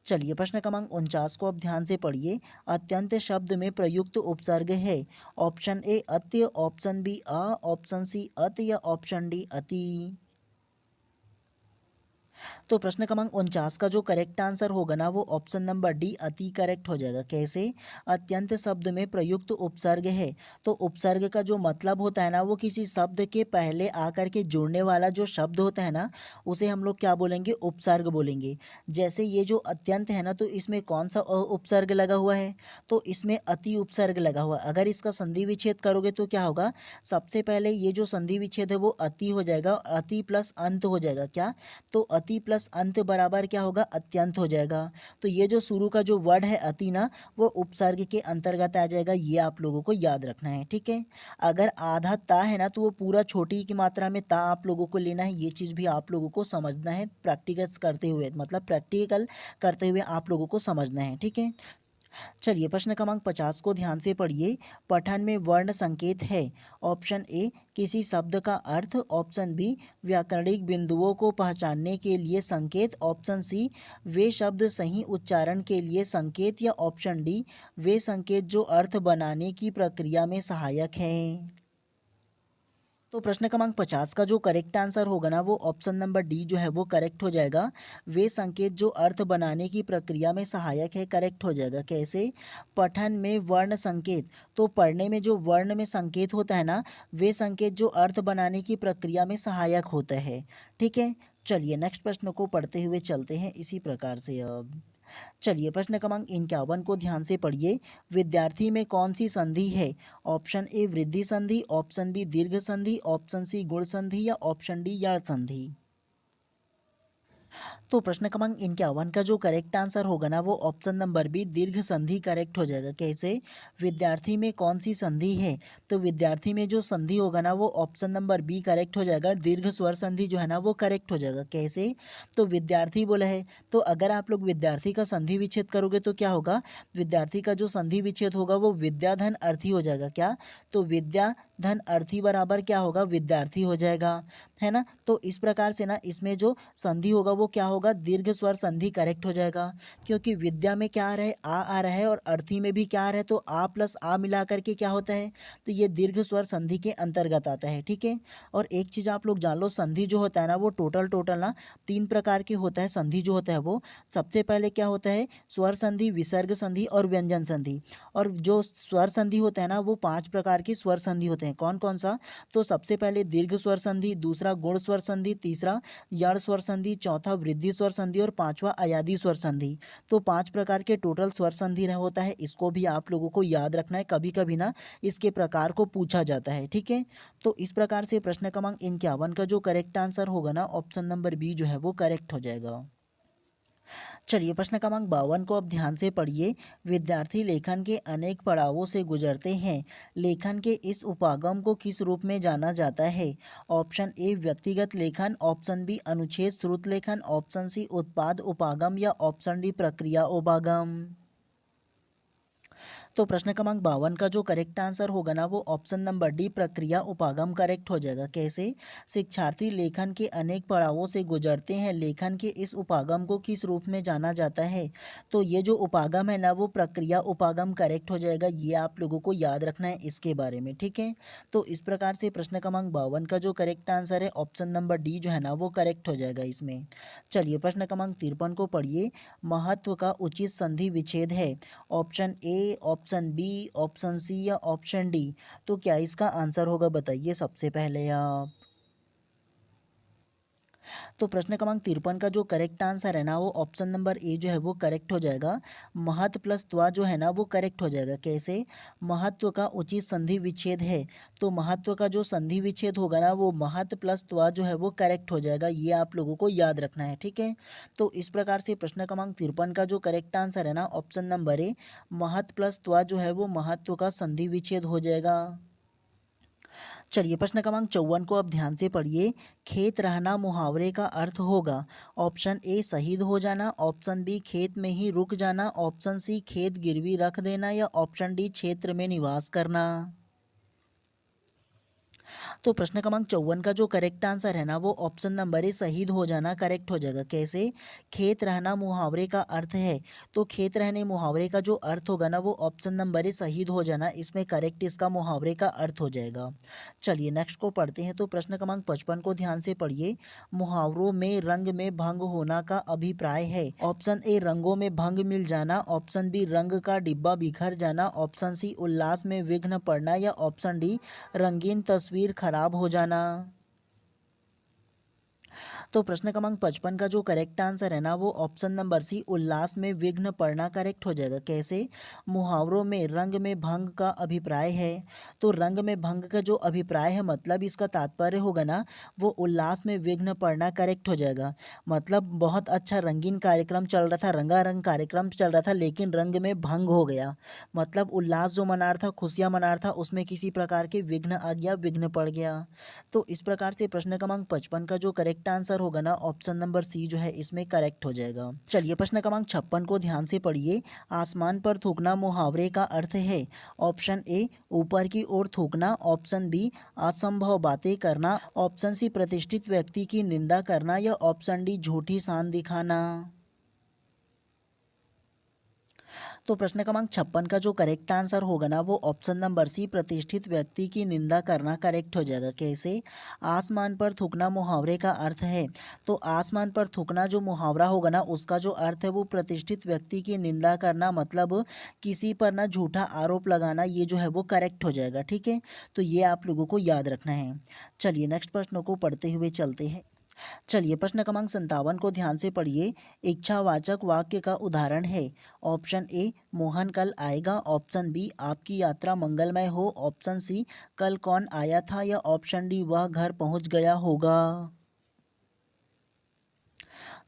चलिए प्रश्न क्रमांक 49 को अब ध्यान से पढ़िए। अत्यंत शब्द में प्रयुक्त उपसर्ग है। ऑप्शन ए अत्य, ऑप्शन बी अ, ऑप्शन सी अत, या ऑप्शन डी अति। तो प्रश्न क्रमांक 49 का जो करेक्ट आंसर होगा ना वो ऑप्शन नंबर डी अति करेक्ट हो जाएगा। कैसे? अत्यंत शब्द में प्रयुक्त उपसर्ग है। तो उपसर्ग का जो मतलब होता है ना वो किसी शब्द के पहले आकर के जुड़ने वाला जो शब्द होता है ना उसे हम लोग क्या बोलेंगे? उपसर्ग बोलेंगे। जैसे ये जो अत्यंत है ना तो इसमें कौन सा उपसर्ग लगा हुआ है? तो इसमें अति उपसर्ग लगा हुआ है। अगर इसका संधि विच्छेद करोगे तो क्या होगा? सबसे पहले ये जो संधि विच्छेद है वो अति हो जाएगा, अति प्लस अंत हो जाएगा। क्या? तो अति प्लस अंत बराबर क्या होगा? अत्यंत हो जाएगा। तो ये जो शुरू का जो वर्ड है अति ना वो उपसर्ग के अंतर्गत आ जाएगा, ये आप लोगों को याद रखना है, ठीक है। अगर आधा ता है ना तो वो पूरा छोटी की मात्रा में ता आप लोगों को लेना है, ये चीज़ भी आप लोगों को समझना है। प्रैक्टिकल्स करते हुए मतलब प्रैक्टिकल करते हुए आप लोगों को समझना है, ठीक है। चलिए प्रश्न क्रमांक 50 को ध्यान से पढ़िए। पठन में वर्ण संकेत है। ऑप्शन ए किसी शब्द का अर्थ, ऑप्शन बी व्याकरणिक बिंदुओं को पहचानने के लिए संकेत, ऑप्शन सी वे शब्द सही उच्चारण के लिए संकेत, या ऑप्शन डी वे संकेत जो अर्थ बनाने की प्रक्रिया में सहायक हैं। तो प्रश्न क्रमांक 50 का जो करेक्ट आंसर होगा ना वो ऑप्शन नंबर डी जो है वो करेक्ट हो जाएगा। वे संकेत जो अर्थ बनाने की प्रक्रिया में सहायक है, करेक्ट हो जाएगा। कैसे? पठन में वर्ण संकेत, तो पढ़ने में जो वर्ण में संकेत होता है ना वे संकेत जो अर्थ बनाने की प्रक्रिया में सहायक होता है, ठीक है। चलिए नेक्स्ट प्रश्न को पढ़ते हुए चलते हैं इसी प्रकार से। अब चलिए प्रश्न क्रमांक 51 को ध्यान से पढ़िए। विद्यार्थी में कौन सी संधि है? ऑप्शन ए वृद्धि संधि, ऑप्शन बी दीर्घ संधि, ऑप्शन सी गुण संधि, या ऑप्शन डी यण संधि। तो प्रश्न क्रमांक 51 का जो करेक्ट आंसर होगा ना वो ऑप्शन नंबर बी दीर्घ संधि करेक्ट हो जाएगा। कैसे? विद्यार्थी में कौन सी संधि है? तो विद्यार्थी में जो संधि होगा ना वो ऑप्शन नंबर बी करेक्ट हो जाएगा। दीर्घ स्वर संधि जो है ना वो करेक्ट हो जाएगा। कैसे? तो विद्यार्थी बोला है तो अगर आप लोग विद्यार्थी का संधि विच्छेद करोगे तो क्या होगा? विद्यार्थी का जो संधि विच्छेद होगा वो विद्या धन अर्थी हो जाएगा। क्या? तो विद्या धन अर्थी बराबर क्या होगा? विद्यार्थी हो जाएगा, है ना। तो इस प्रकार से ना इसमें जो संधि होगा वो क्या होगा? दीर्घ स्वर संधि करेक्ट हो जाएगा। क्योंकि विद्या में क्या आ रहा है? आ रहा है, और अर्थी में भी क्या आ रहा है? तो आ प्लस आ मिला करके क्या होता है? तो ये दीर्घ स्वर संधि के अंतर्गत आता है, ठीक है। और एक चीज़ आप लोग जान लो, संधि जो होता है ना वो टोटल ना 3 प्रकार के होता है। संधि जो होता है वो सबसे पहले क्या होता है? स्वर संधि, विसर्ग संधि और व्यंजन संधि। और जो स्वर संधि होता है ना वो 5 प्रकार की स्वर संधि होते हैं। कौन कौन सा? तो सबसे पहले दीर्घ स्वर संधि, दूसरा गुण स्वर संधि, तीसरा यण स्वर संधि, चौथा वृद्धि स्वर संधि और पांचवा अयादी स्वर संधि। तो 5 प्रकार के टोटल स्वर संधि होता है, इसको भी आप लोगों को याद रखना है। कभी कभी ना इसके प्रकार को पूछा जाता है, ठीक है। तो इस प्रकार से प्रश्न क्रमांक 51 का जो करेक्ट आंसर होगा ना ऑप्शन नंबर बी जो है वो करेक्ट हो जाएगा। चलिए प्रश्न क्रमांक 52 को अब ध्यान से पढ़िए। विद्यार्थी लेखन के अनेक पड़ावों से गुजरते हैं। लेखन के इस उपागम को किस रूप में जाना जाता है? ऑप्शन ए व्यक्तिगत लेखन, ऑप्शन बी अनुच्छेद श्रुत लेखन, ऑप्शन सी उत्पाद उपागम, या ऑप्शन डी प्रक्रिया उपागम। तो प्रश्न क्रमांक 52 का जो करेक्ट आंसर होगा ना वो ऑप्शन नंबर डी प्रक्रिया उपागम करेक्ट हो जाएगा। कैसे? शिक्षार्थी लेखन के अनेक पड़ावों से गुजरते हैं, लेखन के इस उपागम को किस रूप में जाना जाता है? तो ये जो उपागम है ना वो प्रक्रिया उपागम करेक्ट हो जाएगा। ये आप लोगों को याद रखना है इसके बारे में, ठीक है। तो इस प्रकार से प्रश्न क्रमांक 52 का जो करेक्ट आंसर है ऑप्शन नंबर डी जो है ना वो करेक्ट हो जाएगा इसमें। चलिए प्रश्न क्रमांक 53 को पढ़िए। महत्व का उचित संधि विच्छेद है option A, option B, option C या ऑप्शन डी। तो क्या इसका आंसर होगा बताइए सबसे पहले आप। तो प्रश्न क्रमांक 53 का जो करेक्ट आंसर है ना वो ऑप्शन नंबर ए जो है वो करेक्ट हो जाएगा। महत्व प्लस त्वा जो है ना वो करेक्ट हो जाएगा। कैसे? महत्व का उचित संधि विच्छेद है, तो महत्व का जो संधि विच्छेद होगा ना वो महत्व प्लस त्वा जो है वो करेक्ट हो जाएगा। ये आप लोगों को याद रखना है, ठीक है। तो इस प्रकार से प्रश्न क्रमांक 53 का जो करेक्ट आंसर है ना ऑप्शन नंबर ए महत्व प्लस त्वा जो है वो महत्व का संधि विच्छेद हो जाएगा। चलिए प्रश्न क्रमांक 54 को अब ध्यान से पढ़िए। खेत रहना मुहावरे का अर्थ होगा ऑप्शन ए शहीद हो जाना, ऑप्शन बी खेत में ही रुक जाना, ऑप्शन सी खेत गिरवी रख देना या ऑप्शन डी क्षेत्र में निवास करना। तो प्रश्न क्रमांक 54 का जो करेक्ट आंसर है ना वो ऑप्शन नंबर ए शहीद हो जाना करेक्ट हो जाएगा। कैसे? खेत रहना मुहावरे का अर्थ है, तो खेत रहने मुहावरे का जो अर्थ होगा ना वो ऑप्शन नंबर ए शहीद हो जाना इसमें करेक्ट इसका मुहावरे का अर्थ हो जाएगा। चलिए नेक्स्ट को पढ़ते हैं। तो प्रश्न क्रमांक 55 को ध्यान से पढ़िए। मुहावरों में रंग में भंग होना का अभिप्राय है ऑप्शन ए रंगों में भंग मिल जाना, ऑप्शन बी रंग का डिब्बा बिखर जाना, ऑप्शन सी उल्लास में विघ्न पड़ना या ऑप्शन डी रंगीन तस्वीर खराब हो जाना। तो प्रश्न क्रमांक 55 का जो करेक्ट आंसर है ना वो ऑप्शन नंबर सी उल्लास में विघ्न पड़ना करेक्ट हो जाएगा। कैसे? मुहावरों में रंग में भंग का अभिप्राय है, तो रंग में भंग का जो अभिप्राय है मतलब इसका तात्पर्य होगा ना वो उल्लास में विघ्न पड़ना करेक्ट हो जाएगा। मतलब बहुत अच्छा रंगीन कार्यक्रम चल रहा था, रंगारंग कार्यक्रम चल रहा था, लेकिन रंग में भंग हो गया। मतलब उल्लास जो मना रहा था, खुशियाँ मना रहा था, उसमें किसी प्रकार के विघ्न आ गया, विघ्न पड़ गया। तो इस प्रकार से प्रश्न क्रमांक 55 का जो करेक्ट आंसर होगा ना ऑप्शन नंबर सी जो है इसमें करेक्ट हो जाएगा। चलिए प्रश्न क्रमांक 56 को ध्यान से पढ़िए। आसमान पर थूकना मुहावरे का अर्थ है ऑप्शन ए ऊपर की ओर थूकना, ऑप्शन बी असंभव बातें करना, ऑप्शन सी प्रतिष्ठित व्यक्ति की निंदा करना या ऑप्शन डी झूठी शान दिखाना। तो प्रश्न क्रमांक 56 का जो करेक्ट आंसर होगा ना वो ऑप्शन नंबर सी प्रतिष्ठित व्यक्ति की निंदा करना करेक्ट हो जाएगा। कैसे? आसमान पर थूकना मुहावरे का अर्थ है, तो आसमान पर थूकना जो मुहावरा होगा ना उसका जो अर्थ है वो प्रतिष्ठित व्यक्ति की निंदा करना, मतलब किसी पर ना झूठा आरोप लगाना, ये जो है वो करेक्ट हो जाएगा, ठीक है। तो ये आप लोगों को याद रखना है। चलिए नेक्स्ट प्रश्नों को पढ़ते हुए चलते हैं। चलिए प्रश्न क्रमांक 57 को ध्यान से पढ़िए। इच्छावाचक वाक्य का उदाहरण है ऑप्शन ए मोहन कल आएगा, ऑप्शन बी आपकी यात्रा मंगलमय हो, ऑप्शन सी कल कौन आया था या ऑप्शन डी वह घर पहुंच गया होगा।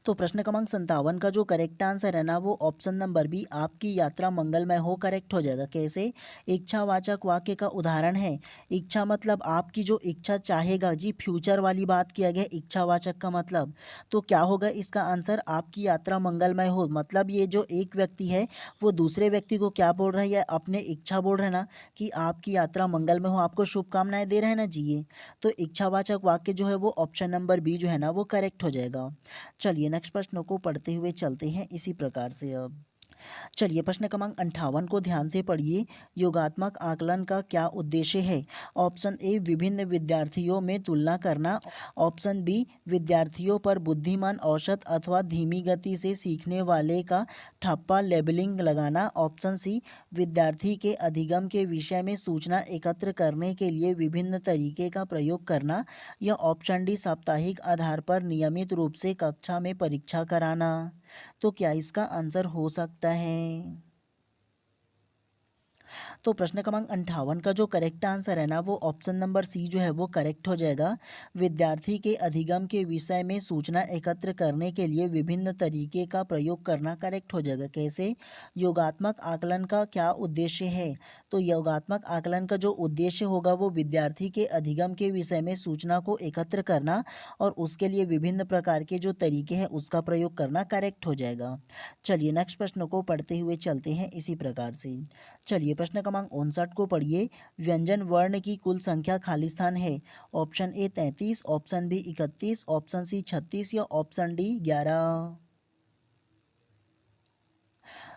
तो प्रश्न क्रमांक 57 का जो करेक्ट आंसर है ना वो ऑप्शन नंबर बी आपकी यात्रा मंगलमय हो करेक्ट हो जाएगा। कैसे? इच्छावाचक वाक्य का उदाहरण है, इच्छा मतलब आपकी जो इच्छा चाहेगा जी, फ्यूचर वाली बात किया गया इच्छावाचक का मतलब। तो क्या होगा इसका आंसर? आपकी यात्रा मंगलमय हो, मतलब ये जो एक व्यक्ति है वो दूसरे व्यक्ति को क्या बोल रहा है या अपने इच्छा बोल रहा है ना कि आपकी यात्रा मंगलमय हो, आपको शुभकामनाएं दे रहे हैं ना जी ये। तो इच्छावाचक वाक्य जो है वो ऑप्शन नंबर बी जो है ना वो करेक्ट हो जाएगा। चलिए नेक्स्ट प्रश्नों को पढ़ते हुए चलते हैं इसी प्रकार से अब। चलिए प्रश्न क्रमांक 58 को ध्यान से पढ़िए। योगात्मक आकलन का क्या उद्देश्य है? ऑप्शन ए विभिन्न विद्यार्थियों में तुलना करना, ऑप्शन बी विद्यार्थियों पर बुद्धिमान औसत अथवा धीमी गति से सीखने वाले का ठप्पा लेबलिंग लगाना, ऑप्शन सी विद्यार्थी के अधिगम के विषय में सूचना एकत्र करने के लिए विभिन्न तरीके का प्रयोग करना या ऑप्शन डी साप्ताहिक आधार पर नियमित रूप से कक्षा में परीक्षा कराना। तो क्या इसका आंसर हो सकता है? तो प्रश्न क्रमांक 58 का जो करेक्ट आंसर है ना वो ऑप्शन नंबर सी जो है वो करेक्ट हो जाएगा। विद्यार्थी के अधिगम के विषय में सूचना एकत्र करने के लिए विभिन्न तरीके का प्रयोग करना करेक्ट हो जाएगा। कैसे? योगात्मक आकलन का क्या उद्देश्य है? तो योगात्मक आकलन का जो उद्देश्य होगा वो विद्यार्थी के अधिगम के विषय में सूचना को एकत्र करना और उसके लिए विभिन्न प्रकार के जो तरीके हैं उसका प्रयोग करना करेक्ट हो जाएगा। चलिए नेक्स्ट प्रश्न को पढ़ते हुए चलते हैं इसी प्रकार से। चलिए प्रश्न क्रमांक 59 को पढ़िए। व्यंजन वर्ण की कुल संख्या खाली स्थान है। Option A 33, option B 31, option C 36 या ऑप्शन डी 11।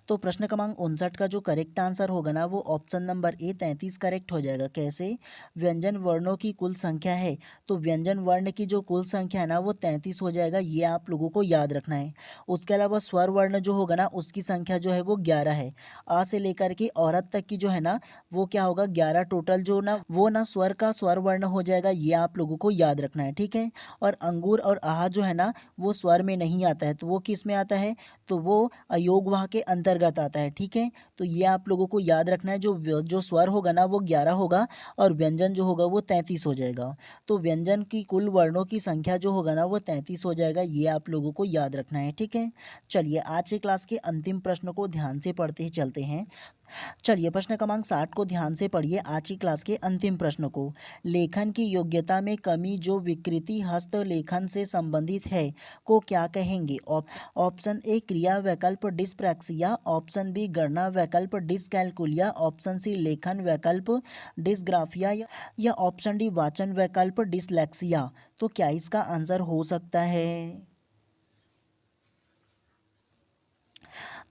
तो प्रश्न क्रमांक 59 का जो करेक्ट आंसर होगा ना वो ऑप्शन नंबर ए 33 करेक्ट हो जाएगा। कैसे? व्यंजन वर्णों की कुल संख्या है तो व्यंजन वर्ण की जो कुल संख्या है ना वो 33 हो जाएगा, ये आप लोगों को याद रखना है। उसके अलावा स्वर वर्ण जो होगा ना उसकी संख्या जो है वो 11 है। आ से लेकर के औरत तक की जो है ना वो क्या होगा 11 टोटल जो ना वो ना स्वर का स्वर वर्ण हो जाएगा, ये आप लोगों को याद रखना है। ठीक है। और अंगूर और आहा जो है ना वो स्वर में नहीं आता है, तो वो किस में आता है? तो वो अयोगवाह के अंतर्गत आता है। ठीक है। तो ये आप लोगों को याद रखना है। जो स्वर होगा ना वो 11 होगा और व्यंजन जो होगा वो 33 हो जाएगा। तो व्यंजन की कुल वर्णों की संख्या जो होगा ना वो 33 हो जाएगा, ये आप लोगों को याद रखना है। ठीक है। चलिए आज के क्लास के अंतिम प्रश्न को ध्यान से पढ़ते ही चलते हैं। चलिए प्रश्न क्रमांक 60 को ध्यान से पढ़िए, आज की क्लास के अंतिम प्रश्न को। लेखन की योग्यता में कमी जो विकृति हस्तलेखन से संबंधित है को क्या कहेंगे? ऑप्शन ए क्रिया वैकल्प डिस्प्रैक्सिया, ऑप्शन बी गणना वैकल्प डिसकैलकुलिया, ऑप्शन सी लेखन वैकल्प डिसग्राफिया या ऑप्शन डी वाचन वैकल्प डिसलेक्सिया। तो क्या इसका आंसर हो सकता है?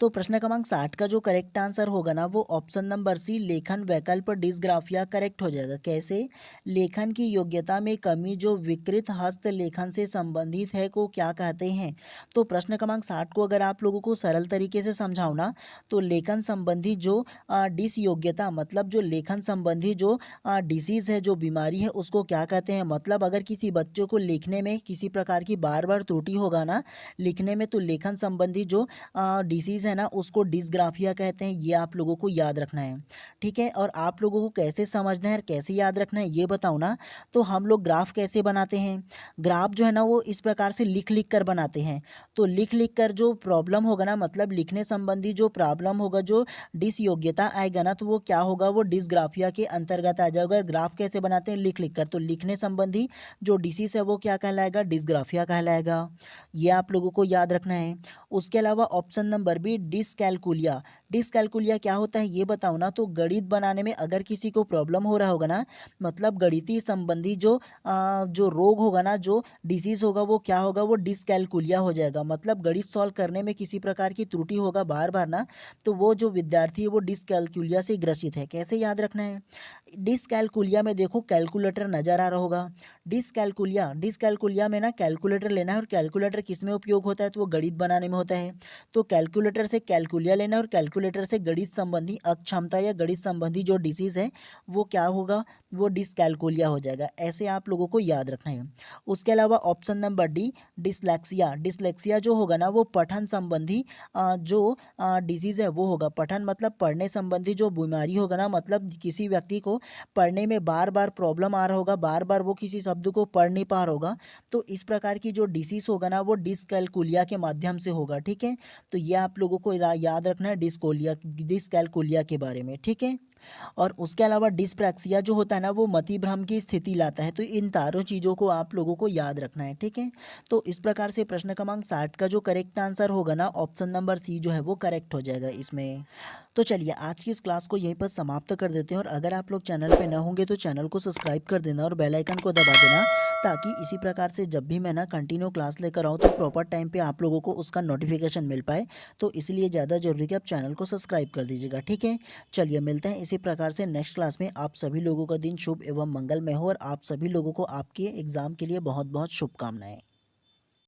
तो प्रश्न क्रमांक 60 का जो करेक्ट आंसर होगा ना वो ऑप्शन नंबर सी लेखन वैकल्प डिसग्राफिया करेक्ट हो जाएगा। कैसे? लेखन की योग्यता में कमी जो विकृत हस्तलेखन से संबंधित है को क्या कहते हैं? तो प्रश्न क्रमांक 60 को अगर आप लोगों को सरल तरीके से समझाओ ना तो लेखन संबंधी जो डिस योग्यता मतलब जो लेखन संबंधी जो डिसीज है, जो बीमारी है, उसको क्या कहते हैं? मतलब अगर किसी बच्चों को लिखने में किसी प्रकार की बार बार त्रुटि होगा ना लिखने में, तो लेखन संबंधी जो डिसीज़ है ना उसको डिसग्राफिया कहते हैं, ये आप लोगों को याद रखना है। ठीक है। और आप लोगों को कैसे समझना है और कैसे याद रखना है ये बताओ ना। तो हम लोग ग्राफ कैसे बनाते हैं? ग्राफ जो है ना वो इस प्रकार से लिख लिख कर बनाते हैं। तो लिख लिख कर जो प्रॉब्लम होगा ना मतलब लिखने संबंधी जो प्रॉब्लम होगा, जो डिस योग्यता आएगा ना तो वो क्या होगा, वो डिसग्राफिया के अंतर्गत आ जाएगा। ग्राफ कैसे बनाते हैं? लिख लिख कर। तो लिखने संबंधी जो डिसीज है वो क्या कहलाएगा? डिसग्राफिया कहलाएगा। ये आप लोगों को याद रखना है। उसके अलावा option number B dyscalculia. Dyscalculia क्या होता है ये बताओ ना। तो गणित बनाने में अगर किसी को प्रॉब्लम हो रहा होगा ना मतलब गणितीय संबंधी जो रोग होगा ना, जो डिसीज होगा वो क्या होगा, वो डिसकैलकुलिया हो जाएगा। मतलब गणित सॉल्व करने में किसी प्रकार की त्रुटि होगा बार बार ना, तो वो जो विद्यार्थी है वो डिसकैलकुलिया से ग्रसित है। कैसे याद रखना है? डिसकैलकुलिया में देखो कैलकुलेटर नजर आ रहा होगा। डिसकैलकुलिया में ना कैलकुलेटर लेना है और कैलकुलेटर किस में उपयोग होता है? तो वो गणित बनाने में होता है। तो कैलकुलेटर से कैलकुलिया लेना है और कैलकुलेटर से गणित संबंधी अक्षमता या गणित संबंधी जो डिसीज है वो क्या होगा, वो डिसकैलकुलिया हो जाएगा। ऐसे आप लोगों को याद रखना है। उसके अलावा option number D dyslexia. Dyslexia जो होगा ना वो पठन संबंधी जो डिसीज है वो होगा। पठन मतलब पढ़ने संबंधी जो बीमारी होगा ना, मतलब किसी व्यक्ति को पढ़ने में बार बार प्रॉब्लम आ रहा होगा, बार बार वो किसी शब्द को पढ़ नहीं पा रहा होगा, तो इस प्रकार की जो डिसीज होगा ना वो डिसकैलकुलिया के माध्यम से होगा। ठीक है। तो ये आप लोगों को याद रखना है डिसकैलकुलिया के बारे में। ठीक है। और उसके अलावा डिस्प्रैक्सिया जो होता है ना वो मतिभ्रम की स्थिति लाता है। तो इन चारों चीज़ों को आप लोगों को याद रखना है। ठीक है। तो इस प्रकार से प्रश्न क्रमांक 60 का जो करेक्ट आंसर होगा ना ऑप्शन नंबर सी जो है वो करेक्ट हो जाएगा इसमें। तो चलिए आज की इस क्लास को यहीं पर समाप्त कर देते हैं। और अगर आप लोग चैनल पे न होंगे तो चैनल को सब्सक्राइब कर देना और बेल आइकन को दबा देना, ताकि इसी प्रकार से जब भी मैं ना कंटिन्यू क्लास लेकर आऊँ तो प्रॉपर टाइम पे आप लोगों को उसका नोटिफिकेशन मिल पाए। तो इसलिए ज़्यादा जरूरी है कि आप चैनल को सब्सक्राइब कर दीजिएगा। ठीक है। चलिए मिलते हैं इसी प्रकार से नेक्स्ट क्लास में। आप सभी लोगों का दिन शुभ एवं मंगलमय हो और आप सभी लोगों को आपके एग्ज़ाम के लिए बहुत बहुत शुभकामनाएं।